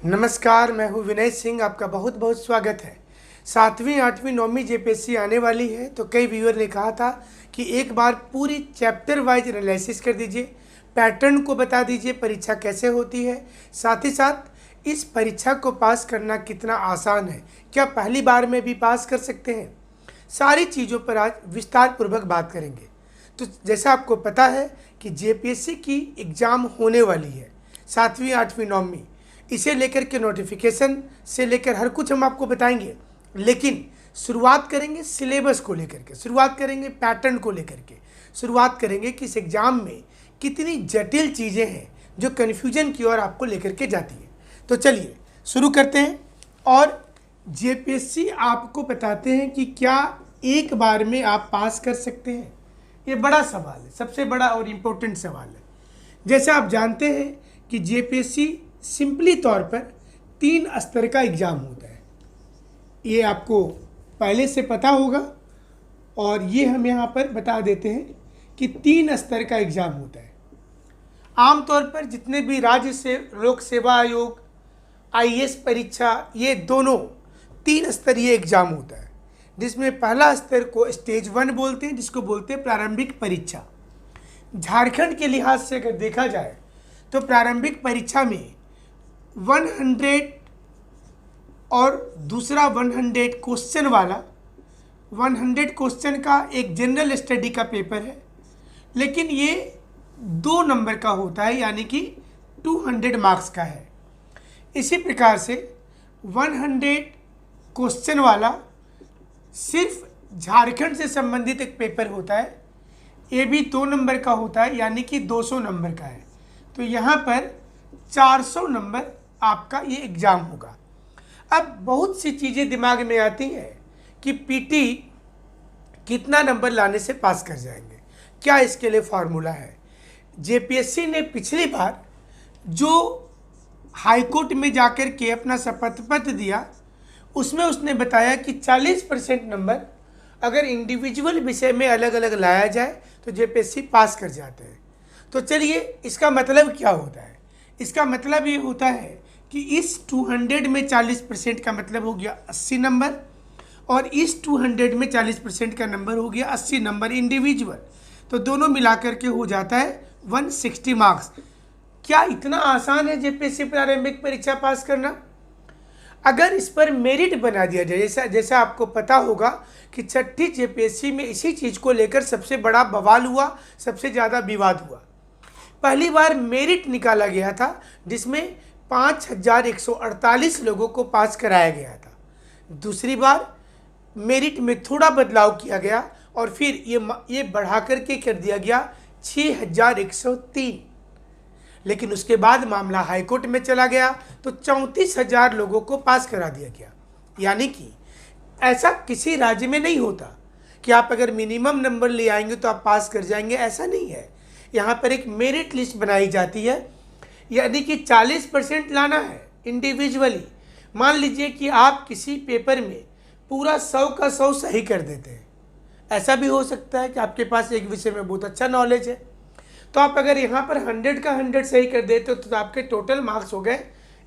नमस्कार, मैं हूं विनय सिंह। आपका बहुत बहुत स्वागत है। 7वीं 8वीं 9वीं जेपीएससी आने वाली है, तो कई व्यूअर ने कहा था कि एक बार पूरी चैप्टर वाइज एनालिसिस कर दीजिए, पैटर्न को बता दीजिए, परीक्षा कैसे होती है, साथ ही साथ इस परीक्षा को पास करना कितना आसान है, क्या पहली बार में भी पास कर सकते हैं। सारी चीज़ों पर आज विस्तार पूर्वक बात करेंगे। तो जैसा आपको पता है कि जेपीएससी की एग्ज़ाम होने वाली है 7वीं 8वीं 9वीं, इसे लेकर के नोटिफिकेशन से लेकर हर कुछ हम आपको बताएंगे। लेकिन शुरुआत करेंगे सिलेबस को लेकर के, शुरुआत करेंगे पैटर्न को लेकर के, शुरुआत करेंगे कि इस एग्ज़ाम में कितनी जटिल चीज़ें हैं जो कन्फ्यूजन की ओर आपको लेकर के जाती है। तो चलिए शुरू करते हैं और जेपीएससी आपको बताते हैं कि क्या एक बार में आप पास कर सकते हैं। ये बड़ा सवाल है, सबसे बड़ा और इम्पोर्टेंट सवाल है। जैसे आप जानते हैं कि जेपीएससी सिंपली तौर पर 3 स्तर का एग्ज़ाम होता है, ये आपको पहले से पता होगा और ये हम यहाँ पर बता देते हैं कि 3 स्तर का एग्ज़ाम होता है। आमतौर पर जितने भी राज्य से लोक सेवा आयोग, आईएएस परीक्षा, ये दोनों 3 स्तरीय एग्ज़ाम होता है, जिसमें पहला स्तर को स्टेज 1 बोलते हैं, जिसको बोलते हैं प्रारंभिक परीक्षा। झारखंड के लिहाज से अगर देखा जाए तो प्रारंभिक परीक्षा में 100 और दूसरा 100 क्वेश्चन वाला 100 क्वेश्चन का एक जनरल स्टडी का पेपर है, लेकिन ये 2 नंबर का होता है, यानी कि 200 मार्क्स का है। इसी प्रकार से 100 क्वेश्चन वाला सिर्फ झारखंड से संबंधित एक पेपर होता है, ये भी 2 नंबर का होता है, यानी कि 200 नंबर का है। तो यहाँ पर 400 नंबर आपका ये एग्ज़ाम होगा। अब बहुत सी चीज़ें दिमाग में आती हैं कि पीटी कितना नंबर लाने से पास कर जाएंगे, क्या इसके लिए फार्मूला है। जेपीएससी ने पिछली बार जो हाईकोर्ट में जाकर के अपना शपथ पत्र दिया, उसमें उसने बताया कि 40% नंबर अगर इंडिविजुअल विषय में अलग अलग लाया जाए तो जेपीएससी पास कर जाते हैं। तो चलिए, इसका मतलब क्या होता है। इसका मतलब ये होता है कि इस 200 में 40% का मतलब हो गया 80 नंबर, और इस 200 में 40% का नंबर हो गया 80 नंबर इंडिविजुअल। तो दोनों मिलाकर के हो जाता है 160 मार्क्स। क्या इतना आसान है जेपीएससी प्रारंभिक परीक्षा पास करना? अगर इस पर मेरिट बना दिया जाए, जैसा आपको पता होगा कि 6ठी जेपीएससी में इसी चीज़ को लेकर सबसे बड़ा बवाल हुआ, सबसे ज़्यादा विवाद हुआ। पहली बार मेरिट निकाला गया था, जिसमें 5148 लोगों को पास कराया गया था। दूसरी बार मेरिट में थोड़ा बदलाव किया गया और फिर ये बढ़ा करके कर दिया गया 6103। लेकिन उसके बाद मामला हाईकोर्ट में चला गया तो 34,000 लोगों को पास करा दिया गया। यानी कि ऐसा किसी राज्य में नहीं होता कि आप अगर मिनिमम नंबर ले आएंगे तो आप पास कर जाएंगे, ऐसा नहीं है। यहाँ पर एक मेरिट लिस्ट बनाई जाती है, यानी कि 40% लाना है इंडिविजुअली। मान लीजिए कि आप किसी पेपर में पूरा 100 का 100 सही कर देते हैं। ऐसा भी हो सकता है कि आपके पास एक विषय में बहुत अच्छा नॉलेज है, तो आप अगर यहाँ पर 100 का 100 सही कर देते हो तो आपके टोटल मार्क्स हो गए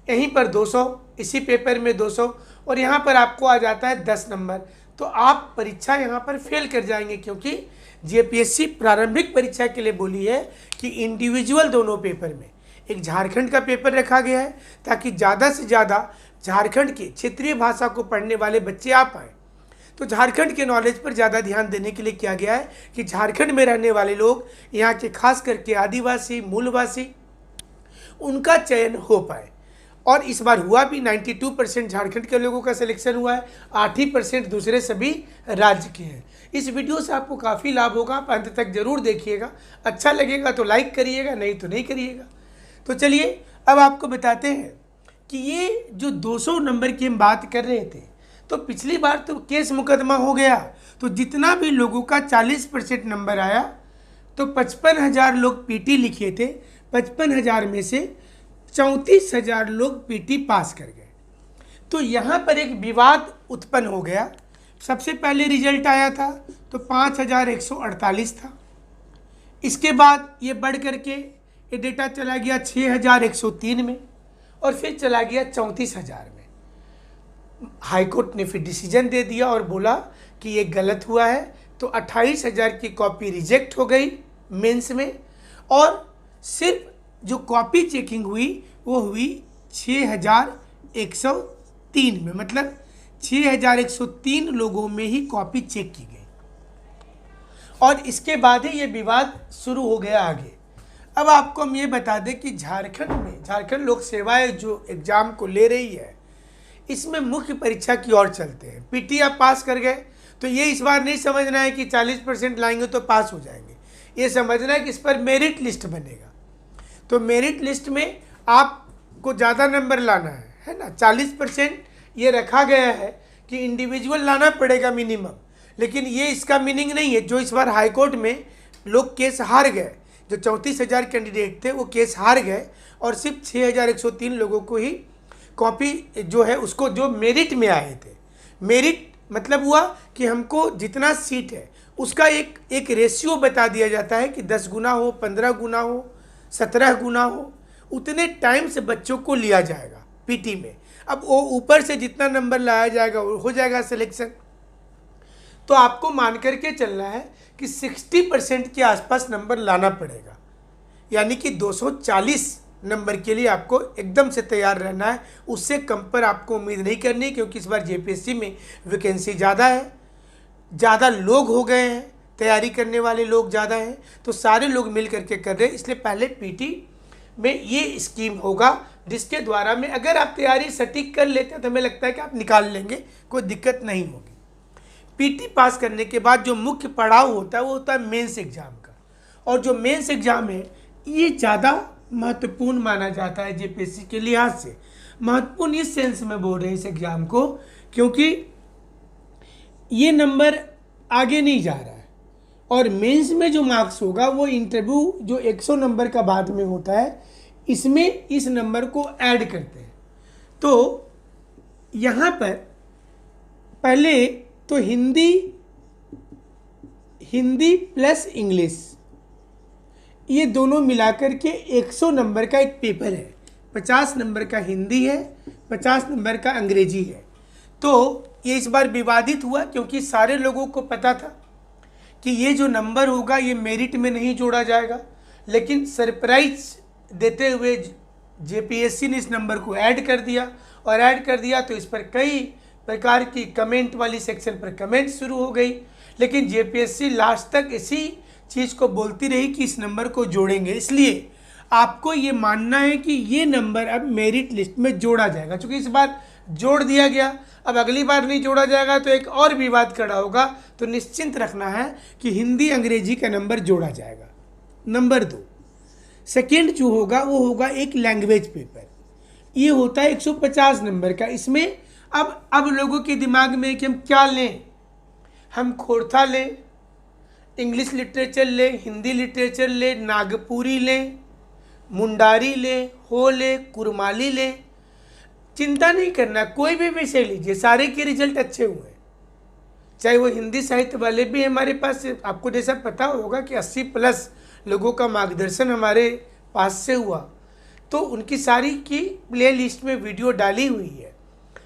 यहीं पर 200, इसी पेपर में 200, और यहाँ पर आपको आ जाता है 10 नंबर। तो आप परीक्षा यहाँ पर फेल कर जाएंगे, क्योंकि जेपीएससी प्रारंभिक परीक्षा के लिए बोली है कि इंडिविजुअल दोनों पेपर में एक झारखंड का पेपर रखा गया है, ताकि ज़्यादा से ज़्यादा झारखंड की क्षेत्रीय भाषा को पढ़ने वाले बच्चे आ पाएँ। तो झारखंड के नॉलेज पर ज़्यादा ध्यान देने के लिए किया गया है कि झारखंड में रहने वाले लोग, यहाँ के खास करके आदिवासी, मूलवासी, उनका चयन हो पाए। और इस बार हुआ भी, 92% झारखंड के लोगों का सिलेक्शन हुआ है, 8% दूसरे सभी राज्य के हैं। इस वीडियो से आपको काफ़ी लाभ होगा, आप अंत तक जरूर देखिएगा। अच्छा लगेगा तो लाइक करिएगा, नहीं तो नहीं करिएगा। तो चलिए अब आपको बताते हैं कि ये जो 200 नंबर की हम बात कर रहे थे, तो पिछली बार तो केस मुकदमा हो गया, तो जितना भी लोगों का 40% नंबर आया, तो 55,000 लोग पीटी लिखे थे, 55,000 में से 34,000 लोग पीटी पास कर गए। तो यहाँ पर एक विवाद उत्पन्न हो गया। सबसे पहले रिजल्ट आया था तो 5148 था, इसके बाद ये बढ़ करके ये डेटा चला गया 6103 में, और फिर चला गया 34,000 में। हाई कोर्ट ने फिर डिसीजन दे दिया और बोला कि ये गलत हुआ है, तो 28,000 की कॉपी रिजेक्ट हो गई मेंस में, और सिर्फ जो कॉपी चेकिंग हुई वो हुई 6,103 में, मतलब 6,103 लोगों में ही कॉपी चेक की गई। और इसके बाद ही ये विवाद शुरू हो गया आगे। अब आपको हम ये बता दें कि झारखंड में, झारखंड लोक सेवाएं जो एग्ज़ाम को ले रही है, इसमें मुख्य परीक्षा की ओर चलते हैं। पीटी आप पास कर गए तो ये इस बार नहीं समझना है कि 40% लाएंगे तो पास हो जाएंगे, ये समझना है कि इस पर मेरिट लिस्ट बनेगा। तो मेरिट लिस्ट में आपको ज़्यादा नंबर लाना है ना। 40% ये रखा गया है कि इंडिविजुअल लाना पड़ेगा मिनिमम, लेकिन ये इसका मीनिंग नहीं है। जो इस बार हाई कोर्ट में लोग केस हार गए, जो 34,000 कैंडिडेट थे वो केस हार गए, और सिर्फ 6,103 लोगों को ही कॉपी जो है उसको जो मेरिट में आए थे। मेरिट मतलब हुआ कि हमको जितना सीट है उसका एक रेशियो बता दिया जाता है कि 10 गुना हो, 15 गुना हो, 17 गुना हो, उतने टाइम से बच्चों को लिया जाएगा पीटी में। अब वो ऊपर से जितना नंबर लाया जाएगा वो हो जाएगा सिलेक्शन। तो आपको मान करके चलना है कि 60% के आसपास नंबर लाना पड़ेगा, यानी कि 240 नंबर के लिए आपको एकदम से तैयार रहना है। उससे कम पर आपको उम्मीद नहीं करनी, क्योंकि इस बार जेपीएससी में वैकेंसी ज़्यादा है, ज़्यादा लोग हो गए हैं, तैयारी करने वाले लोग ज़्यादा हैं, तो सारे लोग मिल करके कर रहे हैं। इसलिए पहले पीटी में ये स्कीम होगा जिसके द्वारा में अगर आप तैयारी सटीक कर लेते हैं तो हमें लगता है कि आप निकाल लेंगे, कोई दिक्कत नहीं होगी। पीटी पास करने के बाद जो मुख्य पड़ाव होता है वो होता है मेंस एग्ज़ाम का, और जो मेंस एग्ज़ाम है ये ज़्यादा महत्वपूर्ण माना जाता है जेपीएससी के लिहाज से। महत्वपूर्ण इस सेंस में बोल रहे हैं इस एग्ज़ाम को, क्योंकि ये नंबर आगे नहीं जा रहा है, और मेंस में जो मार्क्स होगा वो इंटरव्यू जो 100 नंबर का बाद में होता है, इसमें इस नंबर को ऐड करते हैं। तो यहाँ पर पहले तो हिंदी प्लस इंग्लिश, ये दोनों मिलाकर के 100 नंबर का एक पेपर है। 50 नंबर का हिंदी है, 50 नंबर का अंग्रेजी है। तो ये इस बार विवादित हुआ क्योंकि सारे लोगों को पता था कि ये जो नंबर होगा ये मेरिट में नहीं जोड़ा जाएगा, लेकिन सरप्राइज देते हुए जेपीएससी ने इस नंबर को ऐड कर दिया, और ऐड कर दिया तो इस पर कई प्रकार की कमेंट वाली सेक्शन पर कमेंट शुरू हो गई। लेकिन जेपीएससी लास्ट तक इसी चीज़ को बोलती रही कि इस नंबर को जोड़ेंगे। इसलिए आपको ये मानना है कि ये नंबर अब मेरिट लिस्ट में जोड़ा जाएगा। क्योंकि इस बार जोड़ दिया गया, अब अगली बार नहीं जोड़ा जाएगा तो एक और विवाद खड़ा होगा। तो निश्चिंत रखना है कि हिंदी अंग्रेजी का नंबर जोड़ा जाएगा। नंबर 2, सेकेंड जो होगा वो होगा एक लैंग्वेज पेपर। ये होता है 150 नंबर का। इसमें अब लोगों के दिमाग में कि हम क्या लें, हम खोरथा लें, इंग्लिश लिटरेचर लें, हिंदी लिटरेचर लें, नागपुरी लें, मुंडारी लें, हो लें, कुरमाली लें। चिंता नहीं करना, कोई भी विषय लीजिए, सारे के रिजल्ट अच्छे हुए हैं। चाहे वो हिंदी साहित्य वाले भी हमारे पास, आपको जैसा पता होगा कि 80+ लोगों का मार्गदर्शन हमारे पास से हुआ, तो उनकी सारी की प्ले लिस्ट में वीडियो डाली हुई है।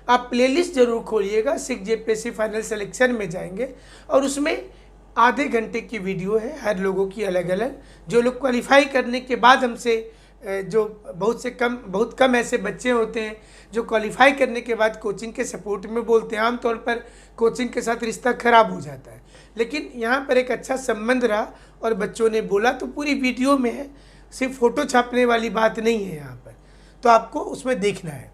आप प्लेलिस्ट जरूर खोलिएगा, सिक्स जेपीएससी फाइनल सिलेक्शन में जाएंगे और उसमें आधे घंटे की वीडियो है, हर लोगों की अलग अलग। जो लोग क्वालिफाई करने के बाद हमसे, जो बहुत कम ऐसे बच्चे होते हैं जो क्वालिफाई करने के बाद कोचिंग के सपोर्ट में बोलते हैं। आमतौर पर कोचिंग के साथ रिश्ता खराब हो जाता है, लेकिन यहाँ पर एक अच्छा संबंध रहा और बच्चों ने बोला, तो पूरी वीडियो में है, सिर्फ फ़ोटो छापने वाली बात नहीं है यहाँ पर, तो आपको उसमें देखना है।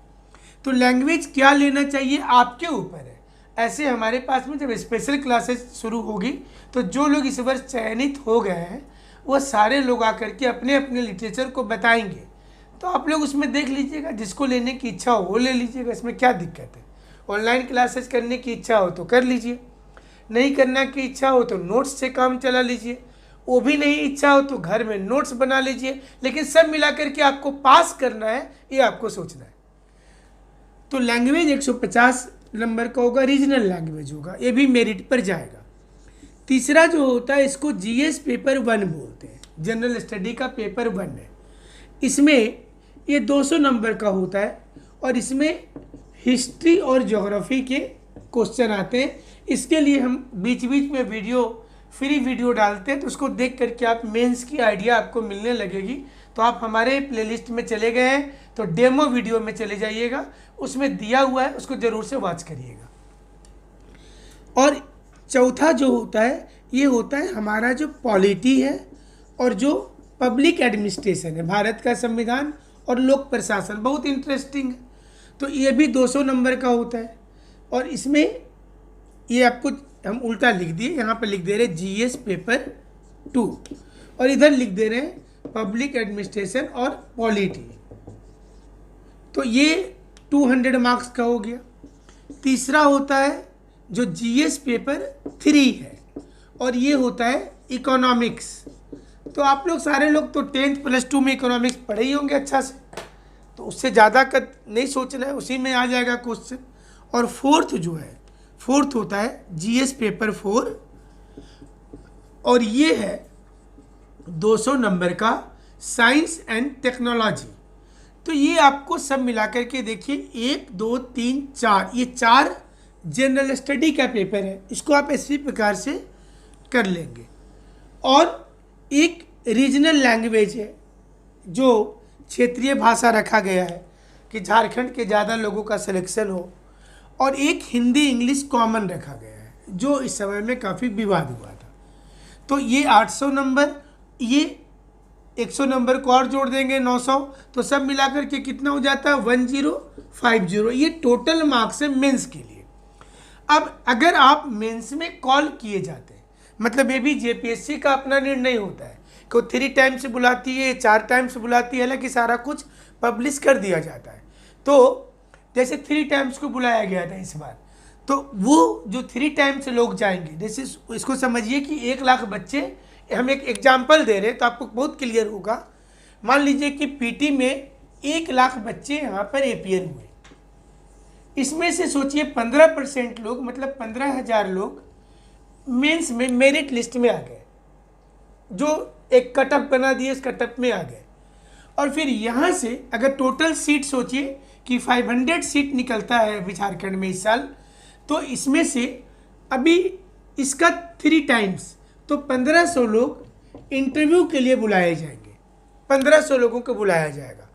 तो लैंग्वेज क्या लेना चाहिए आपके ऊपर है। ऐसे हमारे पास में जब स्पेशल क्लासेस शुरू होगी तो जो लोग इस वर्ष चयनित हो गए हैं वो सारे लोग आकर के अपने अपने लिटरेचर को बताएंगे, तो आप लोग उसमें देख लीजिएगा, जिसको लेने की इच्छा हो वो ले लीजिएगा, इसमें क्या दिक्कत है। ऑनलाइन क्लासेस करने की इच्छा हो तो कर लीजिए, नहीं करना की इच्छा हो तो नोट्स से काम चला लीजिए, वो भी नहीं इच्छा हो तो घर में नोट्स बना लीजिए, लेकिन सब मिला करके आपको पास करना है, ये आपको सोचना है। तो लैंग्वेज 150 नंबर का होगा, रीजनल लैंग्वेज होगा, ये भी मेरिट पर जाएगा। तीसरा जो होता है इसको जीएस पेपर 1 बोलते हैं, जनरल स्टडी का पेपर 1 है। इसमें ये 200 नंबर का होता है और इसमें हिस्ट्री और ज्योग्राफी के क्वेश्चन आते हैं। इसके लिए हम बीच बीच में फ्री वीडियो डालते हैं, तो उसको देख करके आप मेंस की आइडिया आपको मिलने लगेगी। तो आप हमारे प्लेलिस्ट में चले गए हैं तो डेमो वीडियो में चले जाइएगा, उसमें दिया हुआ है, उसको ज़रूर से वॉच करिएगा। और चौथा जो होता है ये होता है हमारा जो पॉलिटी है और जो पब्लिक एडमिनिस्ट्रेशन है, भारत का संविधान और लोक प्रशासन, बहुत इंटरेस्टिंग है। तो ये भी 200 नंबर का होता है और इसमें ये आपको हम उल्टा लिख दिए, यहाँ पर लिख दे रहे जीएस पेपर 2 और इधर लिख दे रहे हैं पब्लिक एडमिनिस्ट्रेशन और पॉलिटी। तो ये 200 मार्क्स का हो गया। तीसरा होता है जो जीएस पेपर 3 है और ये होता है इकोनॉमिक्स। तो आप लोग सारे लोग तो 10th +2 में इकोनॉमिक्स पढ़े ही होंगे अच्छा से, तो उससे ज़्यादा का नहीं सोचना है, उसी में आ जाएगा क्वेश्चन। और फोर्थ होता है जीएस पेपर 4 और ये है 200 नंबर का साइंस एंड टेक्नोलॉजी। तो ये आपको सब मिलाकर के देखिए 1 2 3 4, ये 4 जनरल स्टडी का पेपर है, इसको आप इसी प्रकार से कर लेंगे। और एक रीजनल लैंग्वेज है जो क्षेत्रीय भाषा रखा गया है कि झारखंड के ज़्यादा लोगों का सिलेक्शन हो, और एक हिंदी इंग्लिश कॉमन रखा गया है जो इस समय में काफ़ी विवाद हुआ था। तो ये 800 नंबर, ये 100 नंबर को और जोड़ देंगे 900, तो सब मिलाकर के कितना हो जाता है 1050। ये टोटल मार्क्स है मेंस के लिए। अब अगर आप मेंस में कॉल किए जाते हैं, मतलब ये भी जेपीएससी का अपना निर्णय होता है कि वो 3 टाइम से बुलाती है, 4 टाइम से बुलाती है, हालांकि सारा कुछ पब्लिश कर दिया जाता है। तो जैसे 3 टाइम्स को बुलाया गया था इस बार, तो वो जो 3 टाइम से लोग जाएंगे, जैसे इसको समझिए कि 1 लाख बच्चे, हम एक एग्जाम्पल दे रहे हैं तो आपको बहुत क्लियर होगा। मान लीजिए कि पीटी में 1 लाख बच्चे यहाँ पर एपीएन हुए, इसमें से सोचिए 15% लोग, मतलब 15,000 लोग मेंस में मेरिट लिस्ट में आ गए, जो एक कटअप बना दिए, इस कटअप में आ गए। और फिर यहाँ से अगर टोटल सीट सोचिए कि 500 सीट निकलता है अभी झारखंड में इस साल, तो इसमें से अभी इसका 3 टाइम्स, तो 1500 लोग इंटरव्यू के लिए बुलाए जाएंगे, 1500 लोगों को बुलाया जाएगा।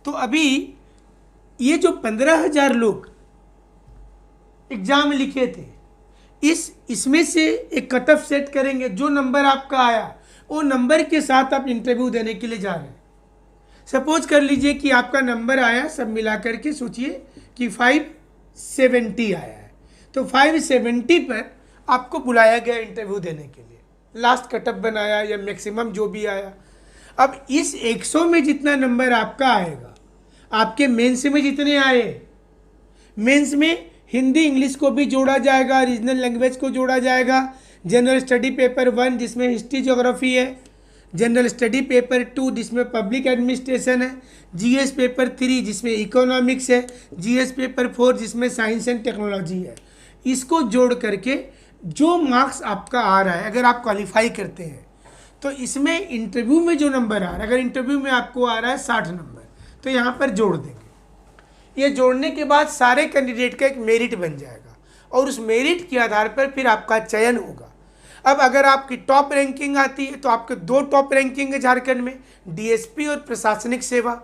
तो अभी ये जो 15,000 लोग एग्जाम लिखे थे, इसमें से एक कट ऑफ सेट करेंगे, जो नंबर आपका आया वो नंबर के साथ आप इंटरव्यू देने के लिए जा रहे हैं। सपोज कर लीजिए कि आपका नंबर आया, सब मिलाकर के सोचिए कि 570 आया है, तो 570 पर आपको बुलाया गया इंटरव्यू देने के लिए, लास्ट कटअप बनाया या मैक्सिमम जो भी आया। अब इस 100 में जितना नंबर आपका आएगा, आपके मेंस में जितने आए, मेंस में हिंदी इंग्लिश को भी जोड़ा जाएगा, रीजनल लैंग्वेज को जोड़ा जाएगा, जनरल स्टडी पेपर 1 जिसमें हिस्ट्री ज्योग्राफी है, जनरल स्टडी पेपर 2 जिसमें पब्लिक एडमिनिस्ट्रेशन है, जीएस पेपर 3 जिसमें इकोनॉमिक्स है, जीएस पेपर 4 जिसमें साइंस एंड टेक्नोलॉजी है। इसको जोड़ करके जो मार्क्स आपका आ रहा है, अगर आप क्वालिफाई करते हैं तो इसमें इंटरव्यू में जो नंबर आ रहा है, अगर इंटरव्यू में आपको आ रहा है 60 नंबर, तो यहाँ पर जोड़ देंगे। ये जोड़ने के बाद सारे कैंडिडेट का एक मेरिट बन जाएगा और उस मेरिट के आधार पर फिर आपका चयन होगा। अब अगर आपकी टॉप रैंकिंग आती है तो आपके 2 टॉप रैंकिंग है झारखंड में, डीएसपी और प्रशासनिक सेवा,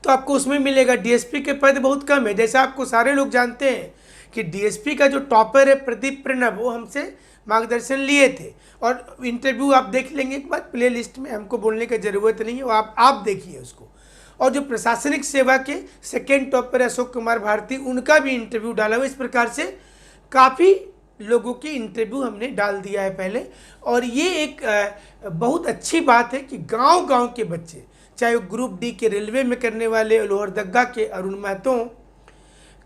तो आपको उसमें मिलेगा। डीएसपी के पद बहुत कम है, जैसे आपको सारे लोग जानते हैं कि डीएसपी का जो टॉपर है प्रदीप प्रणब, वो हमसे मार्गदर्शन लिए थे और इंटरव्यू आप देख लेंगे एक बार प्ले लिस्ट में, हमको बोलने की ज़रूरत नहीं है, वो आप देखिए उसको। और जो प्रशासनिक सेवा के सेकेंड टॉपर अशोक कुमार भारती, उनका भी इंटरव्यू डाला हुआ। इस प्रकार से काफ़ी लोगों की इंटरव्यू हमने डाल दिया है पहले। और ये एक बहुत अच्छी बात है कि गांव-गांव के बच्चे, चाहे वो ग्रुप डी के रेलवे में करने वाले लोहरदगा के अरुण महतो,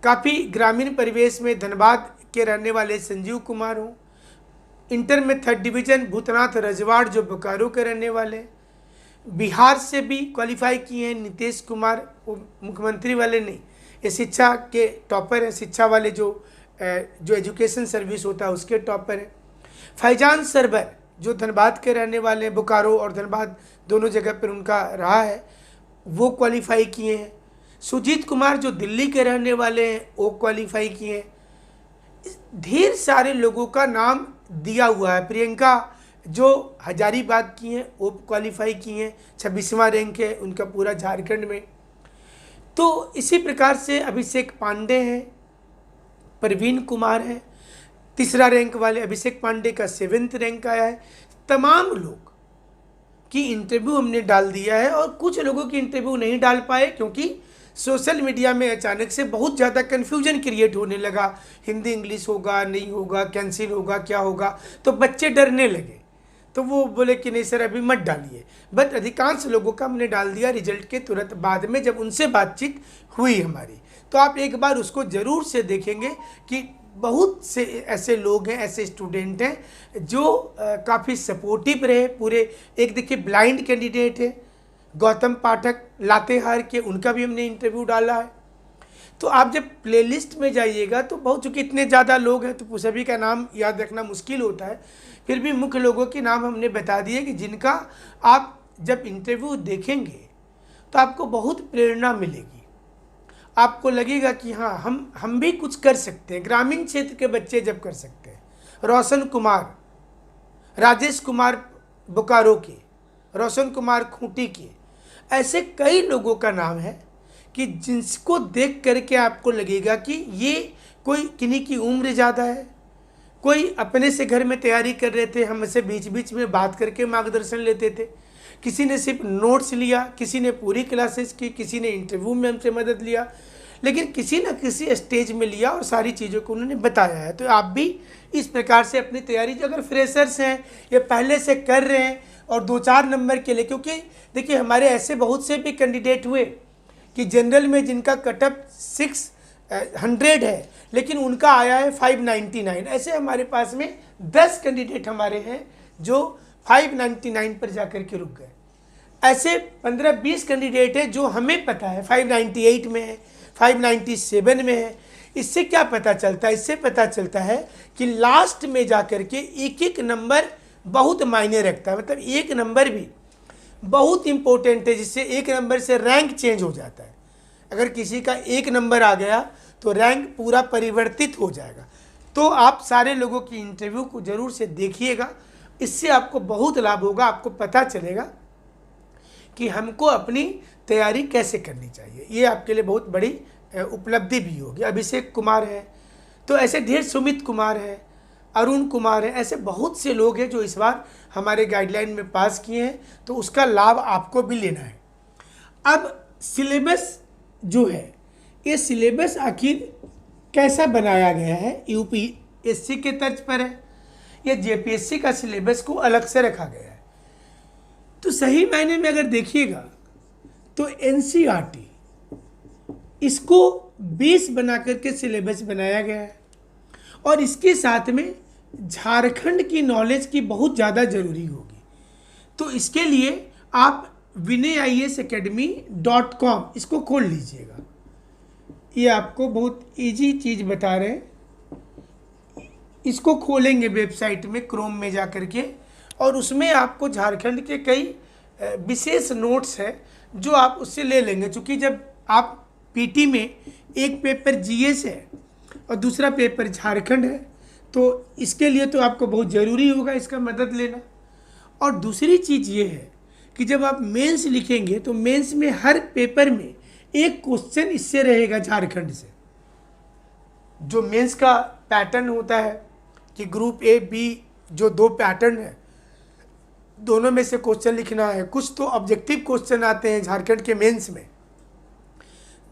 काफ़ी ग्रामीण परिवेश में धनबाद के रहने वाले संजीव कुमार हों, इंटर में 3rd डिवीज़न भूतनाथ रजवाड़ जो बोकारो के रहने वाले, बिहार से भी क्वालिफाई किए हैं नीतीश कुमार, वो मुख्यमंत्री वाले नहीं, ये शिक्षा के टॉपर हैं, शिक्षा वाले जो एजुकेशन सर्विस होता है उसके टॉपर हैं। फैजान सरवर जो धनबाद के रहने वाले हैं, बोकारो और धनबाद दोनों जगह पर उनका रहा है, वो क्वालिफाई किए हैं। सुजीत कुमार जो दिल्ली के रहने वाले हैं वो क्वालिफाई किए हैं। ढेर सारे लोगों का नाम दिया हुआ है। प्रियंका जो हजारीबाग की हैं वो क्वालिफाई किए हैं, 26वां रैंक है उनका पूरा झारखंड में। तो इसी प्रकार से अभिषेक पांडे हैं, प्रवीण कुमार हैं, तीसरा रैंक वाले अभिषेक पांडे का 7th रैंक आया है। तमाम लोग की इंटरव्यू हमने डाल दिया है और कुछ लोगों की इंटरव्यू नहीं डाल पाए क्योंकि सोशल मीडिया में अचानक से बहुत ज़्यादा कन्फ्यूजन क्रिएट होने लगा। हिंदी इंग्लिश होगा, नहीं होगा, कैंसिल होगा, क्या होगा, तो बच्चे डरने लगे। तो वो बोले कि नहीं सर अभी मत डालिए। बट अधिकांश लोगों का हमने डाल दिया रिजल्ट के तुरंत बाद में, जब उनसे बातचीत हुई हमारी। तो आप एक बार उसको ज़रूर से देखेंगे कि बहुत से ऐसे लोग हैं, ऐसे स्टूडेंट हैं जो काफ़ी सपोर्टिव रहे पूरे। एक देखिए ब्लाइंड कैंडिडेट है गौतम पाठक लातेहार के, उनका भी हमने इंटरव्यू डाला है। तो आप जब प्लेलिस्ट में जाइएगा तो बहुत, चूँकि इतने ज़्यादा लोग हैं तो सभी का नाम याद रखना मुश्किल होता है, फिर भी मुख्य लोगों के नाम हमने बता दिए कि जिनका आप जब इंटरव्यू देखेंगे तो आपको बहुत प्रेरणा मिलेगी। आपको लगेगा कि हाँ हम भी कुछ कर सकते हैं। ग्रामीण क्षेत्र के बच्चे जब कर सकते हैं, रोशन कुमार, राजेश कुमार बोकारो के, रोशन कुमार खूंटी के, ऐसे कई लोगों का नाम है कि जिसको देख करके आपको लगेगा कि ये कोई किन्हीं की उम्र ज़्यादा है, कोई अपने से घर में तैयारी कर रहे थे, हमसे बीच बीच में बात करके मार्गदर्शन लेते थे, किसी ने सिर्फ नोट्स लिया, किसी ने पूरी क्लासेस की, किसी ने इंटरव्यू में हमसे मदद लिया, लेकिन किसी न किसी स्टेज में लिया और सारी चीज़ों को उन्होंने बताया है। तो आप भी इस प्रकार से अपनी तैयारी, जो अगर फ्रेशर्स हैं या पहले से कर रहे हैं और 2-4 नंबर के लिए, क्योंकि देखिए हमारे ऐसे बहुत से भी कैंडिडेट हुए कि जनरल में जिनका कटअप 600 है लेकिन उनका आया है 599। ऐसे हमारे पास में 10 कैंडिडेट हमारे हैं जो 599 पर जाकर के रुक गए। ऐसे 15-20 कैंडिडेट है जो हमें पता है 598 में है, 597 में है। इससे क्या पता चलता है? इससे पता चलता है कि लास्ट में जाकर के एक एक नंबर बहुत मायने रखता है। मतलब एक नंबर भी बहुत इंपॉर्टेंट है, जिससे एक नंबर से रैंक चेंज हो जाता है। अगर किसी का एक नंबर आ गया तो रैंक पूरा परिवर्तित हो जाएगा। तो आप सारे लोगों की इंटरव्यू को ज़रूर से देखिएगा, इससे आपको बहुत लाभ होगा। आपको पता चलेगा कि हमको अपनी तैयारी कैसे करनी चाहिए। ये आपके लिए बहुत बड़ी उपलब्धि भी होगी। अभिषेक कुमार है, तो ऐसे ढेर, सुमित कुमार है, अरुण कुमार है, ऐसे बहुत से लोग हैं जो इस बार हमारे गाइडलाइन में पास किए हैं। तो उसका लाभ आपको भी लेना है। अब सिलेबस जो है, ये सिलेबस आखिर कैसा बनाया गया है? यूपीएससी के तर्ज पर है या जेपीएससी का सिलेबस को अलग से रखा गया है? तो सही मायने में अगर देखिएगा तो एनसीईआरटी इसको बेस बना करके सिलेबस बनाया गया है और इसके साथ में झारखंड की नॉलेज की बहुत ज़्यादा ज़रूरी होगी। तो इसके लिए आप vinayasacademy.com इसको खोल लीजिएगा। ये आपको बहुत इजी चीज़ बता रहे हैं। इसको खोलेंगे वेबसाइट में, क्रोम में जा कर के, और उसमें आपको झारखंड के कई विशेष नोट्स हैं जो आप उससे ले लेंगे। क्योंकि जब आप पीटी में एक पेपर जीएस है और दूसरा पेपर झारखंड है, तो इसके लिए तो आपको बहुत ज़रूरी होगा इसका मदद लेना। और दूसरी चीज़ ये है कि जब आप मेंस लिखेंगे तो मेंस में हर पेपर में एक क्वेश्चन इससे रहेगा झारखंड से। जो मेंस का पैटर्न होता है कि ग्रुप ए बी जो 2 पैटर्न है, दोनों में से क्वेश्चन लिखना है। कुछ तो ऑब्जेक्टिव क्वेश्चन आते हैं झारखंड के मेंस में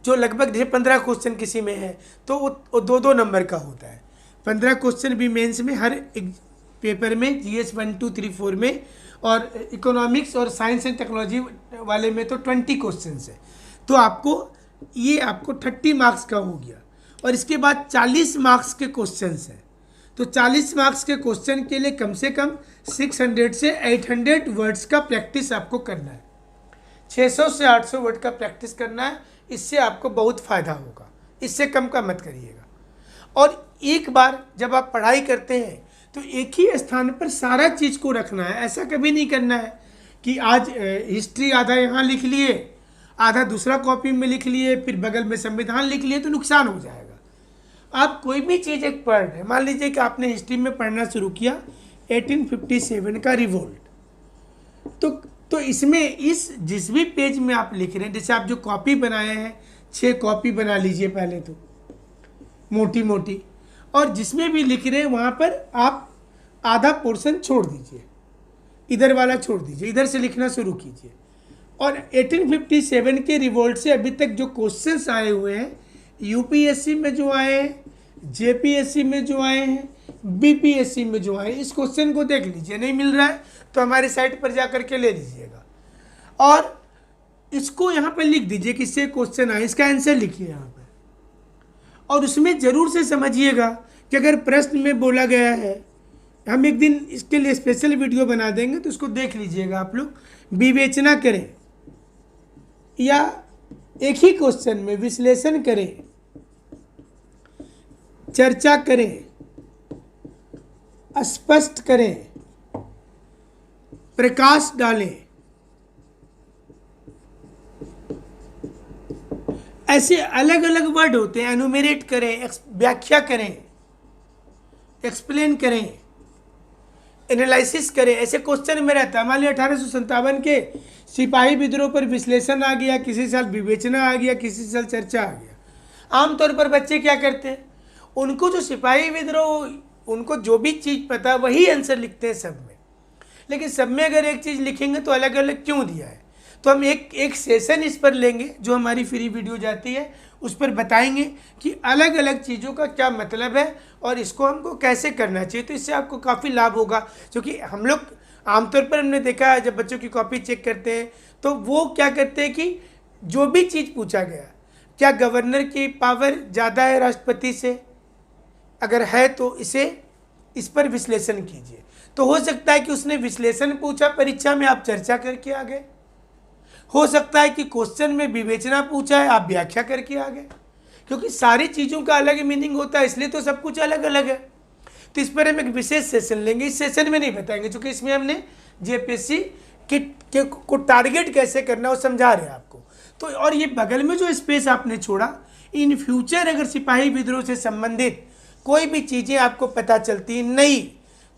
जो लगभग 15 क्वेश्चन किसी में है, तो वो 2-2 नंबर का होता है। 15 क्वेश्चन भी मेंस में हर एक पेपर में, जीएस 1, 2, 3, 4 में, और इकोनॉमिक्स और साइंस एंड टेक्नोलॉजी वाले में तो 20 क्वेश्चन है। तो आपको 30 मार्क्स का हो गया। और इसके बाद 40 मार्क्स के क्वेश्चन हैं। तो 40 मार्क्स के क्वेश्चन के लिए कम से कम 600 से 800 वर्ड्स का प्रैक्टिस आपको करना है। 600 से 800 वर्ड का प्रैक्टिस करना है। इससे आपको बहुत फ़ायदा होगा, इससे कम का मत करिएगा। और एक बार जब आप पढ़ाई करते हैं तो एक ही स्थान पर सारा चीज़ को रखना है। ऐसा कभी नहीं करना है कि आज हिस्ट्री आधा यहाँ लिख लिए, आधा दूसरा कॉपी में लिख लिए, फिर बगल में संविधान लिख लिए, तो नुकसान हो जाएगा। आप कोई भी चीज़ एक पढ़ रहे हैं, मान लीजिए कि आपने हिस्ट्री में पढ़ना शुरू किया 1857 का रिवोल्ट, तो इसमें इस जिस भी पेज में आप लिख रहे हैं, जैसे आप जो कॉपी बनाए हैं 6 कॉपी बना लीजिए पहले तो मोटी मोटी, और जिसमें भी लिख रहे हैं वहाँ पर आप आधा पोर्शन छोड़ दीजिए, इधर वाला छोड़ दीजिए, इधर से लिखना शुरू कीजिए। और 1857 के रिवोल्ट से अभी तक जो क्वेश्चंस आए हुए हैं, यूपीएससी में जो आए हैं, जेपीएससी में जो आए हैं, बीपीएससी में जो आए हैं, इस क्वेश्चन को देख लीजिए। नहीं मिल रहा है तो हमारी साइट पर जा करके ले लीजिएगा और इसको यहाँ पर लिख दीजिए किससे क्वेश्चन आए, इसका आंसर लिखिए यहाँ पर। और उसमें ज़रूर से समझिएगा कि अगर प्रश्न में बोला गया है, हम एक दिन इसके लिए स्पेशल वीडियो बना देंगे, तो उसको देख लीजिएगा आप लोग। विवेचना करें या एक ही क्वेश्चन में विश्लेषण करें, चर्चा करें, स्पष्ट करें, प्रकाश डालें, ऐसे अलग अलग वर्ड होते हैं। एनुमरेट करें, व्याख्या करें, एक्सप्लेन करें, एनालिसिस करें, ऐसे क्वेश्चन में रहता है। मान लिया 1857 के सिपाही विद्रोह पर विश्लेषण आ गया, किसी साल विवेचना आ गया, किसी साल चर्चा आ गया। आमतौर पर बच्चे क्या करते हैं, उनको जो सिपाही विद्रोह, उनको जो भी चीज़ पता है वही आंसर लिखते हैं सब में। लेकिन सब में अगर एक चीज़ लिखेंगे तो अलग अलग क्यों दिया है, तो हम एक सेशन इस पर लेंगे, जो हमारी फ्री वीडियो जाती है उस पर बताएंगे कि अलग अलग चीज़ों का क्या मतलब है और इसको हमको कैसे करना चाहिए। तो इससे आपको काफ़ी लाभ होगा, क्योंकि हम लोग आमतौर पर हमने देखा है जब बच्चों की कॉपी चेक करते हैं तो वो क्या करते हैं कि जो भी चीज़ पूछा गया, क्या गवर्नर की पावर ज़्यादा है राष्ट्रपति से, अगर है तो इस पर विश्लेषण कीजिए। तो हो सकता है कि उसने विश्लेषण पूछा, परीक्षा में आप चर्चा करके आ गए। हो सकता है कि क्वेश्चन में विवेचना पूछा है, आप व्याख्या करके आ गए। क्योंकि सारी चीज़ों का अलग मीनिंग होता है, इसलिए तो सब कुछ अलग अलग है। तो इस पर हम एक विशेष सेशन लेंगे, इस सेशन में नहीं बताएंगे, क्योंकि इसमें हमने जेपीएससी को टारगेट कैसे करना वो समझा रहे हैं आपको। तो और ये बगल में जो स्पेस आपने छोड़ा, इन फ्यूचर अगर सिपाही विद्रोह से संबंधित कोई भी चीज़ें आपको पता चलती, नई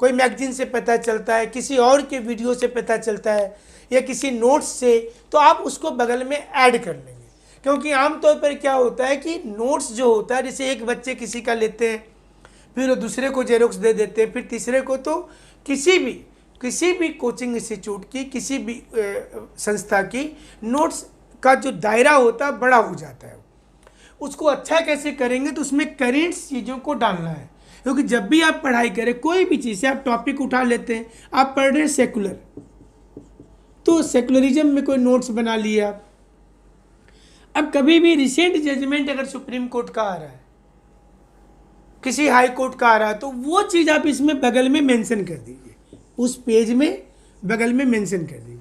कोई मैगजीन से पता चलता है, किसी और के वीडियो से पता चलता है या किसी नोट्स से, तो आप उसको बगल में ऐड कर लेंगे। क्योंकि आमतौर पर क्या होता है कि नोट्स जो होता है, जैसे एक बच्चे किसी का लेते हैं, फिर वो दूसरे को जेरोक्स दे देते हैं, फिर तीसरे को, तो किसी भी कोचिंग इंस्टीट्यूट की, किसी भी संस्था की नोट्स का जो दायरा होता है बड़ा हो जाता है। उसको अच्छा कैसे करेंगे, तो उसमें करेंट चीज़ों को डालना है। क्योंकि जब भी आप पढ़ाई करें कोई भी चीज़ से, आप टॉपिक उठा लेते हैं, आप पढ़ रहे हैं सेकुलर, तो सेकुलरिज्म में कोई नोट्स बना लिए आप। अब कभी भी रिसेंट जजमेंट अगर सुप्रीम कोर्ट का आ रहा है, किसी हाई कोर्ट का आ रहा है, तो वो चीज़ आप इसमें बगल में मेंशन कर दीजिए, उस पेज में बगल में मेंशन कर दीजिए।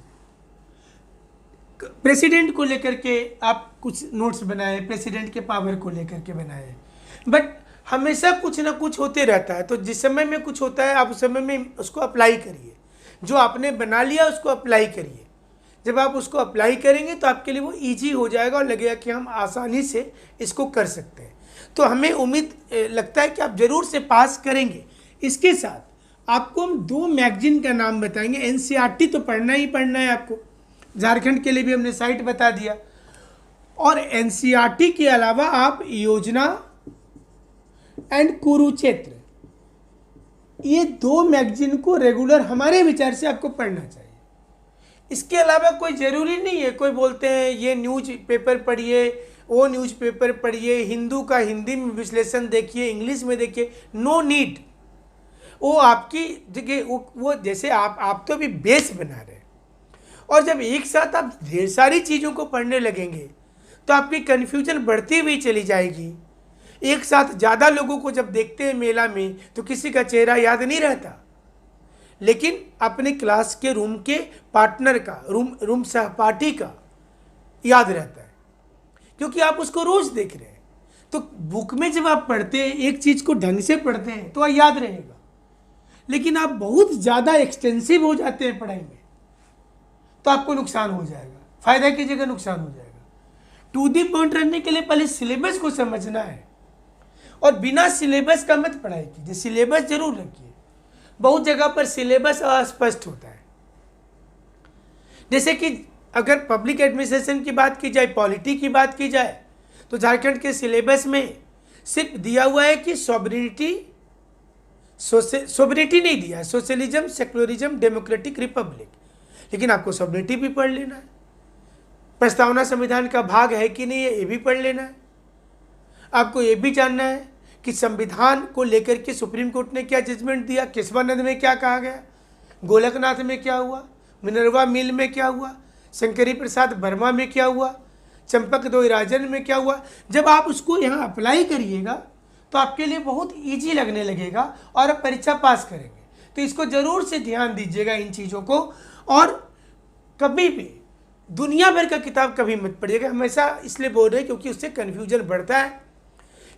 प्रेसिडेंट को लेकर के आप कुछ नोट्स बनाए, प्रेसिडेंट के पावर को लेकर के बनाए, बट हमेशा कुछ ना कुछ होते रहता है। तो जिस समय में कुछ होता है आप उस समय में उसको अप्लाई करिए, जो आपने बना लिया उसको अप्लाई करिए। जब आप उसको अप्लाई करेंगे तो आपके लिए वो ईजी हो जाएगा और लगेगा कि हम आसानी से इसको कर सकते हैं। तो हमें उम्मीद लगता है कि आप ज़रूर से पास करेंगे। इसके साथ आपको हम 2 मैगजीन का नाम बताएंगे। एनसीईआरटी तो पढ़ना ही पढ़ना है आपको, झारखंड के लिए भी हमने साइट बता दिया, और एनसीईआरटी के अलावा आप योजना एंड कुरुक्षेत्र, ये 2 मैगजीन को रेगुलर हमारे विचार से आपको पढ़ना चाहिए। इसके अलावा कोई ज़रूरी नहीं है, कोई बोलते हैं ये न्यूज पेपर पढ़िए, वो न्यूज पेपर पढ़िए, हिंदू का हिंदी में विश्लेषण देखिए, इंग्लिश में देखिए, नो नीड। वो आपकी देखिए, वो जैसे आप तो अभी बेस बना रहे हैं, और जब एक साथ आप ढेर सारी चीज़ों को पढ़ने लगेंगे तो आपकी कन्फ्यूजन बढ़ती हुई चली जाएगी। एक साथ ज़्यादा लोगों को जब देखते हैं मेला में तो किसी का चेहरा याद नहीं रहता, लेकिन अपने क्लास के रूम के पार्टनर का, रूम सहपाठी का याद रहता है, क्योंकि आप उसको रोज़ देख रहे हैं। तो बुक में जब आप पढ़ते हैं, एक चीज़ को ढंग से पढ़ते हैं तो याद रहेगा, लेकिन आप बहुत ज़्यादा एक्सटेंसिव हो जाते हैं पढ़ाई में तो आपको नुकसान हो जाएगा, फ़ायदा की जगह नुकसान हो जाएगा। टू दी पॉइंट रहने के लिए पहले सिलेबस को समझना है, और बिना सिलेबस का मत पढ़ाई कीजिए, सिलेबस जरूर रखिए। बहुत जगह पर सिलेबस अस्पष्ट होता है। जैसे कि अगर पब्लिक एडमिनिस्ट्रेशन की बात की जाए, पॉलिटी की बात की जाए, तो झारखंड के सिलेबस में सिर्फ दिया हुआ है कि सोवरेनिटी नहीं दिया है, सोशलिज्म, सेक्युलरिज्म, डेमोक्रेटिक रिपब्लिक, लेकिन आपको सोवरेनिटी भी पढ़ लेना है। प्रस्तावना संविधान का भाग है कि नहीं है, ये भी पढ़ लेना है। आपको ये भी जानना है कि संविधान को लेकर के सुप्रीम कोर्ट ने क्या जजमेंट दिया, केशवानंद में क्या कहा गया, गोलकनाथ में क्या हुआ, मिनर्वा मिल में क्या हुआ, शंकरी प्रसाद वर्मा में क्या हुआ, चंपक दोईराजन में क्या हुआ। जब आप उसको यहाँ अप्लाई करिएगा तो आपके लिए बहुत इजी लगने लगेगा और आप परीक्षा पास करेंगे। तो इसको ज़रूर से ध्यान दीजिएगा इन चीज़ों को, और कभी भी दुनिया भर का किताब कभी मत पढ़िएगा। हमेशा इसलिए बोल रहे हैं क्योंकि उससे कन्फ्यूजन बढ़ता है।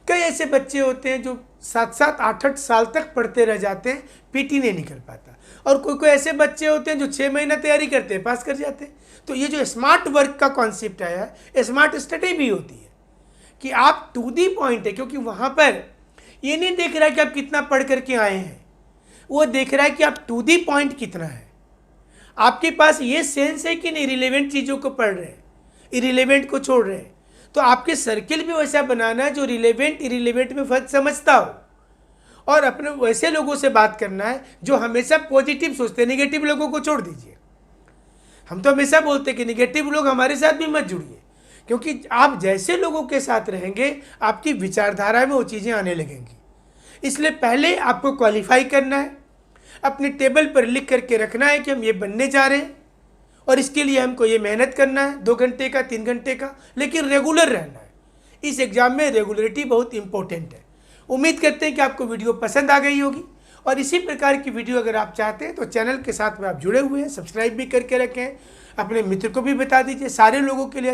कई ऐसे बच्चे होते हैं जो 7-7, 8-8 साल तक पढ़ते रह जाते हैं, पीटी नहीं निकल पाता, और कोई ऐसे बच्चे होते हैं जो 6 महीना तैयारी करते हैं, पास कर जाते हैं। तो ये जो स्मार्ट वर्क का कॉन्सेप्ट आया है, स्मार्ट स्टडी भी होती है कि आप टू दी पॉइंट है, क्योंकि वहाँ पर ये नहीं देख रहा है कि आप कितना पढ़ करके आए हैं, वो देख रहा है कि आप टू दी पॉइंट कितना है, आपके पास ये सेंस है कि नहीं रिलेवेंट चीज़ों को पढ़ रहे हैं, इरिलेवेंट को छोड़ रहे हैं। तो आपके सर्किल भी वैसा बनाना है जो रिलेवेंट इरिलेवेंट में फर्क समझता हो, और अपने वैसे लोगों से बात करना है जो हमेशा पॉजिटिव सोचते हैं, निगेटिव लोगों को छोड़ दीजिए। हम तो हमेशा बोलते हैं कि निगेटिव लोग हमारे साथ भी मत जुड़िए, क्योंकि आप जैसे लोगों के साथ रहेंगे आपकी विचारधारा में वो चीज़ें आने लगेंगी। इसलिए पहले आपको क्वालिफाई करना है, अपने टेबल पर लिख करके रखना है कि हम ये बनने जा रहे हैं, और इसके लिए हमको ये मेहनत करना है 2 घंटे का, 3 घंटे का, लेकिन रेगुलर रहना है। इस एग्ज़ाम में रेगुलरिटी बहुत इंपॉर्टेंट है। उम्मीद करते हैं कि आपको वीडियो पसंद आ गई होगी, और इसी प्रकार की वीडियो अगर आप चाहते हैं तो चैनल के साथ में आप जुड़े हुए हैं, सब्सक्राइब भी करके रखें, अपने मित्र को भी बता दीजिए, सारे लोगों के लिए